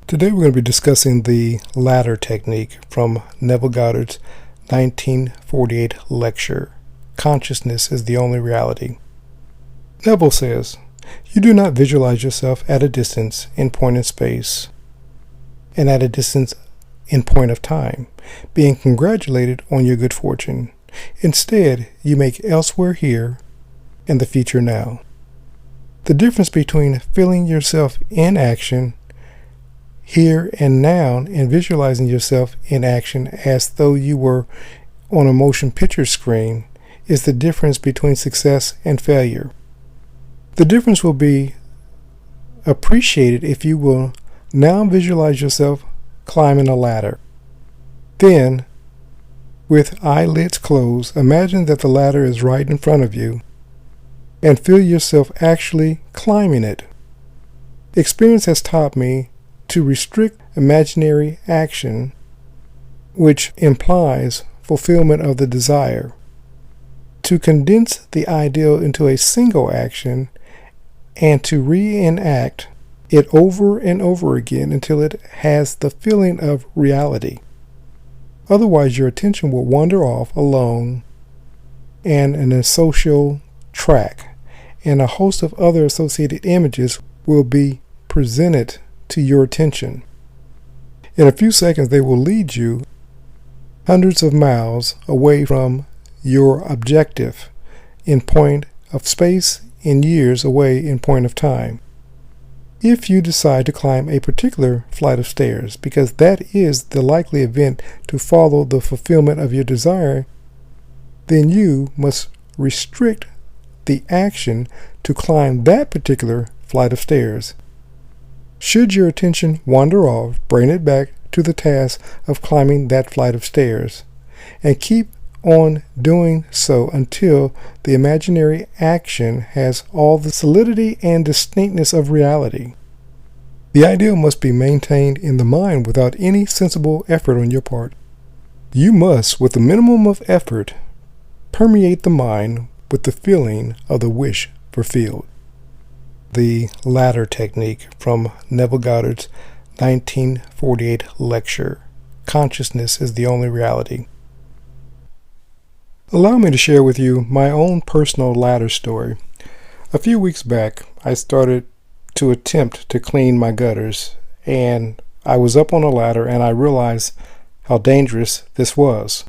Today we're going to be discussing the ladder technique from Neville Goddard's 1948 lecture, Consciousness is the Only Reality. Neville says, "You do not visualize yourself at a distance in point in space and at a distance in point of time, being congratulated on your good fortune. Instead, you make elsewhere here and the future now. The difference between feeling yourself in action here and now and visualizing yourself in action as though you were on a motion picture screen is the difference between success and failure. The difference will be appreciated if you will now visualize yourself climbing a ladder. Then, with eyelids closed, imagine that the ladder is right in front of you and feel yourself actually climbing it. Experience has taught me to restrict imaginary action, which implies fulfillment of the desire, to condense the ideal into a single action, and to reenact it over and over again until it has the feeling of reality. Otherwise, your attention will wander off along and a social track, and a host of other associated images will be presented to your attention. In a few seconds, they will lead you hundreds of miles away from your objective in point of space and years away in point of time. If you decide to climb a particular flight of stairs, because that is the likely event to follow the fulfillment of your desire, then you must restrict the action to climb that particular flight of stairs. Should your attention wander off, bring it back to the task of climbing that flight of stairs, and keep on doing so until the imaginary action has all the solidity and distinctness of reality. The ideal must be maintained in the mind without any sensible effort on your part. You must, with a minimum of effort, permeate the mind with the feeling of the wish fulfilled." The ladder technique from Neville Goddard's 1948 lecture, Consciousness is the Only Reality. Allow me to share with you my own personal ladder story. A few weeks back, I started to attempt to clean my gutters, and I was up on a ladder and I realized how dangerous this was.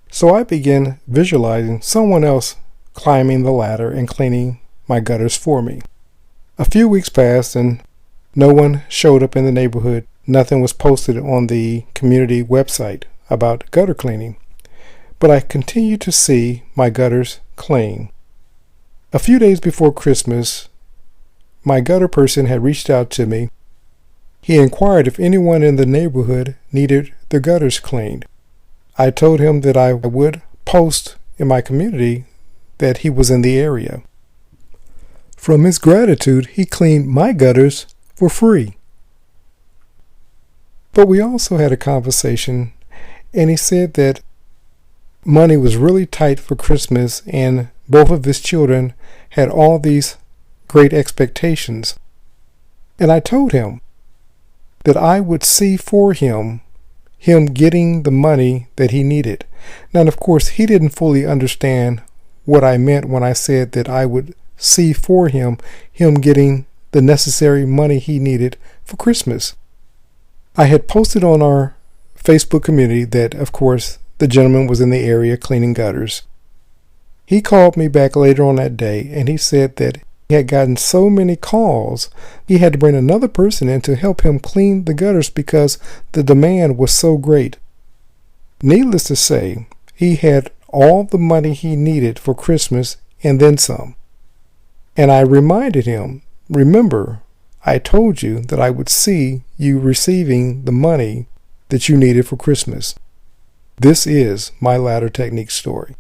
So I began visualizing someone else climbing the ladder and cleaning my gutters for me. A few weeks passed and no one showed up in the neighborhood. Nothing was posted on the community website about gutter cleaning. But I continued to see my gutters clean. A few days before Christmas, my gutter person had reached out to me. He inquired if anyone in the neighborhood needed their gutters cleaned. I told him that I would post in my community that he was in the area. From his gratitude, he cleaned my gutters for free. But we also had a conversation, and he said that money was really tight for Christmas, and both of his children had all these great expectations. And I told him that I would see for him getting the money that he needed. Now, of course, he didn't fully understand what I meant when I said that I would see for him getting the necessary money he needed for Christmas. I had posted on our Facebook community that, of course, the gentleman was in the area cleaning gutters. He called me back later on that day, and he said that he had gotten so many calls, he had to bring another person in to help him clean the gutters because the demand was so great. Needless to say, he had all the money he needed for Christmas and then some. And I reminded him, remember, I told you that I would see you receiving the money that you needed for Christmas. This is my ladder technique story.